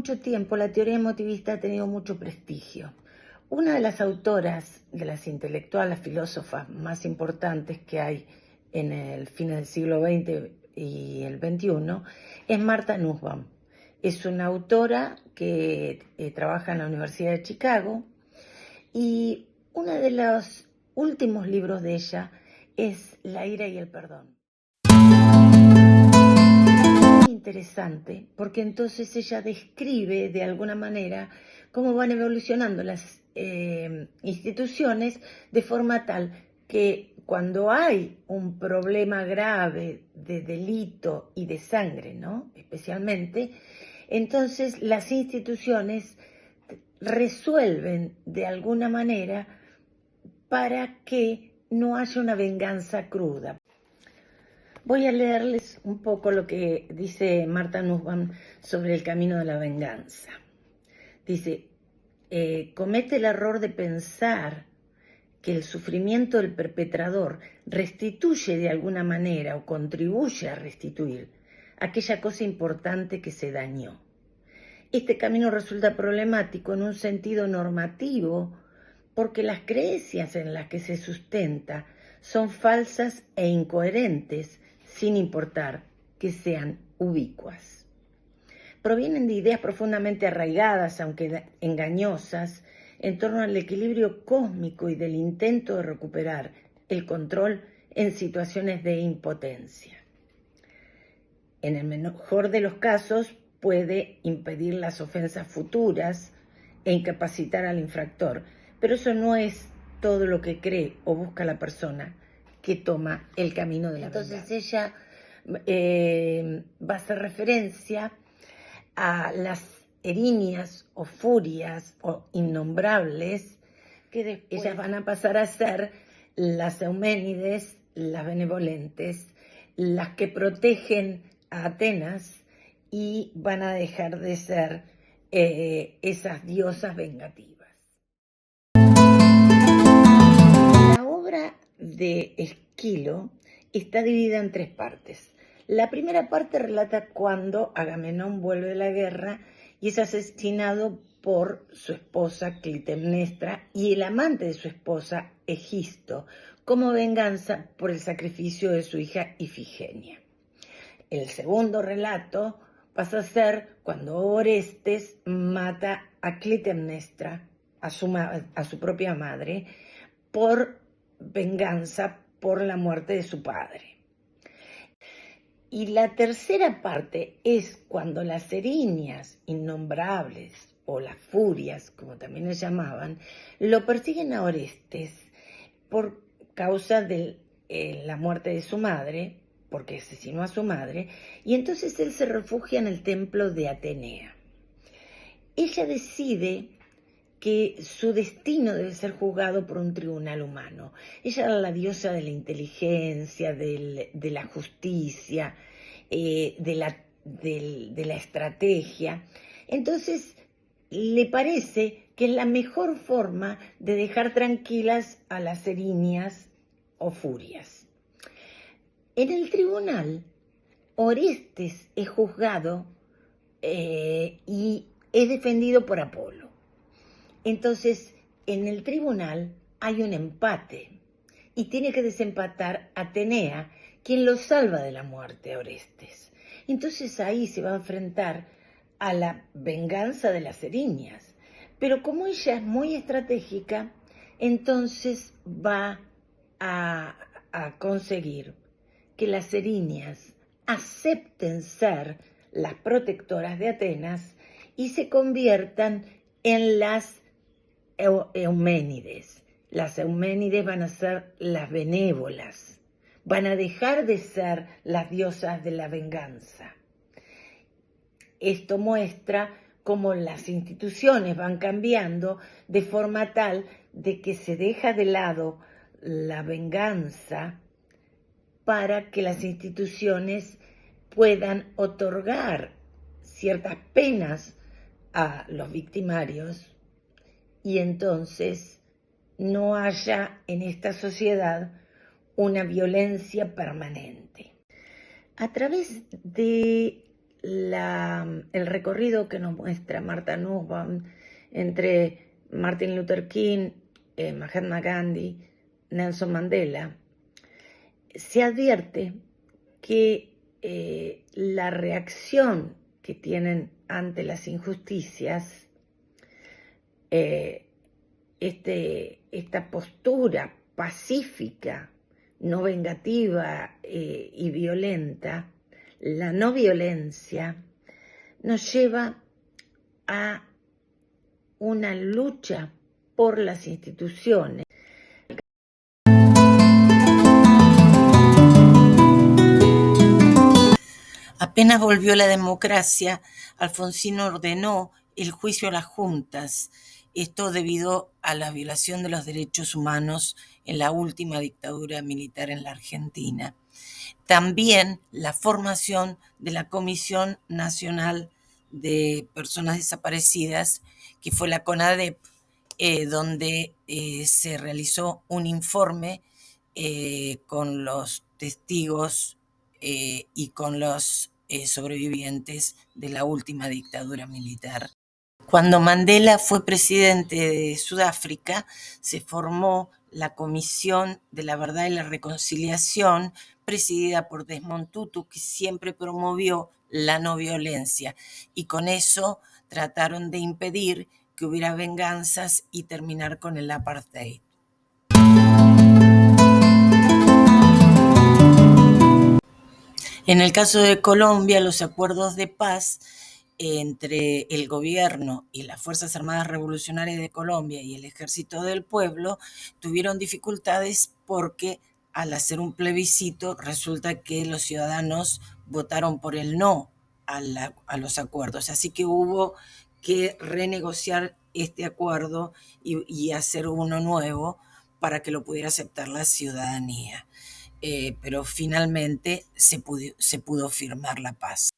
mucho tiempo la teoría emotivista ha tenido mucho prestigio. Una de las autoras, de las intelectuales, filósofas más importantes que hay en el fin del siglo XX y el XXI, es Martha Nussbaum. Es una autora que trabaja en la Universidad de Chicago y uno de los últimos libros de ella es La ira y el perdón. Interesante, porque entonces ella describe de alguna manera cómo van evolucionando las instituciones de forma tal que cuando hay un problema grave de delito y de sangre, ¿no? Especialmente, entonces las instituciones resuelven de alguna manera para que no haya una venganza cruda. Voy a leerles un poco lo que dice Martha Nussbaum sobre el camino de la venganza. Dice, comete el error de pensar que el sufrimiento del perpetrador restituye de alguna manera o contribuye a restituir aquella cosa importante que se dañó. Este camino resulta problemático en un sentido normativo porque las creencias en las que se sustenta son falsas e incoherentes, sin importar que sean ubicuas. Provienen de ideas profundamente arraigadas, aunque engañosas, en torno al equilibrio cósmico y del intento de recuperar el control en situaciones de impotencia. En el mejor de los casos, puede impedir las ofensas futuras e incapacitar al infractor, pero eso no es todo lo que cree o busca la persona que toma el camino de la venganza. Entonces ella va a hacer referencia a las erinias o furias o innombrables que después ellas van a pasar a ser las Euménides, las benevolentes, las que protegen a Atenas y van a dejar de ser esas diosas vengativas. La obra de Esquilo está dividida en tres partes. La primera parte relata cuando Agamenón vuelve de la guerra y es asesinado por su esposa Clitemnestra y el amante de su esposa Egisto, como venganza por el sacrificio de su hija Ifigenia. El segundo relato pasa a ser cuando Orestes mata a Clitemnestra, a su propia madre, por venganza por la muerte de su padre. Y la tercera parte es cuando las erinias innombrables, o las furias, como también les llamaban, lo persiguen a Orestes por causa de la muerte de su madre, porque asesinó a su madre, y entonces él se refugia en el templo de Atenea. Ella decide que su destino debe ser juzgado por un tribunal humano. Ella era la diosa de la inteligencia, de la justicia, de la estrategia. Entonces, le parece que es la mejor forma de dejar tranquilas a las erinias o furias. En el tribunal, Orestes es juzgado y es defendido por Apolo. Entonces, en el tribunal hay un empate y tiene que desempatar Atenea, quien lo salva de la muerte a Orestes. Entonces ahí se va a enfrentar a la venganza de las erinias. Pero como ella es muy estratégica, entonces va a conseguir que las erinias acepten ser las protectoras de Atenas y se conviertan en las Euménides. Las Euménides van a ser las benévolas, van a dejar de ser las diosas de la venganza. Esto muestra cómo las instituciones van cambiando de forma tal de que se deja de lado la venganza para que las instituciones puedan otorgar ciertas penas a los victimarios y entonces no haya en esta sociedad una violencia permanente. A través de el recorrido que nos muestra Martha Nussbaum entre Martin Luther King, Mahatma Gandhi, Nelson Mandela, se advierte que la reacción que tienen ante las injusticias, esta postura pacífica, no vengativa y violenta, la no violencia, nos lleva a una lucha por las instituciones. Apenas volvió la democracia, Alfonsino ordenó el juicio a las juntas, esto debido a la violación de los derechos humanos en la última dictadura militar en la Argentina. También la formación de la Comisión Nacional de Personas Desaparecidas, que fue la CONADEP, donde se realizó un informe con los testigos y con los sobrevivientes de la última dictadura militar. Cuando Mandela fue presidente de Sudáfrica, se formó la Comisión de la Verdad y la Reconciliación, presidida por Desmond Tutu, que siempre promovió la no violencia, y con eso trataron de impedir que hubiera venganzas y terminar con el apartheid. En el caso de Colombia, los acuerdos de paz entre el gobierno y las Fuerzas Armadas Revolucionarias de Colombia y el Ejército del Pueblo tuvieron dificultades porque al hacer un plebiscito resulta que los ciudadanos votaron por el no a los acuerdos. Así que hubo que renegociar este acuerdo y hacer uno nuevo para que lo pudiera aceptar la ciudadanía. Pero finalmente se pudo firmar la paz.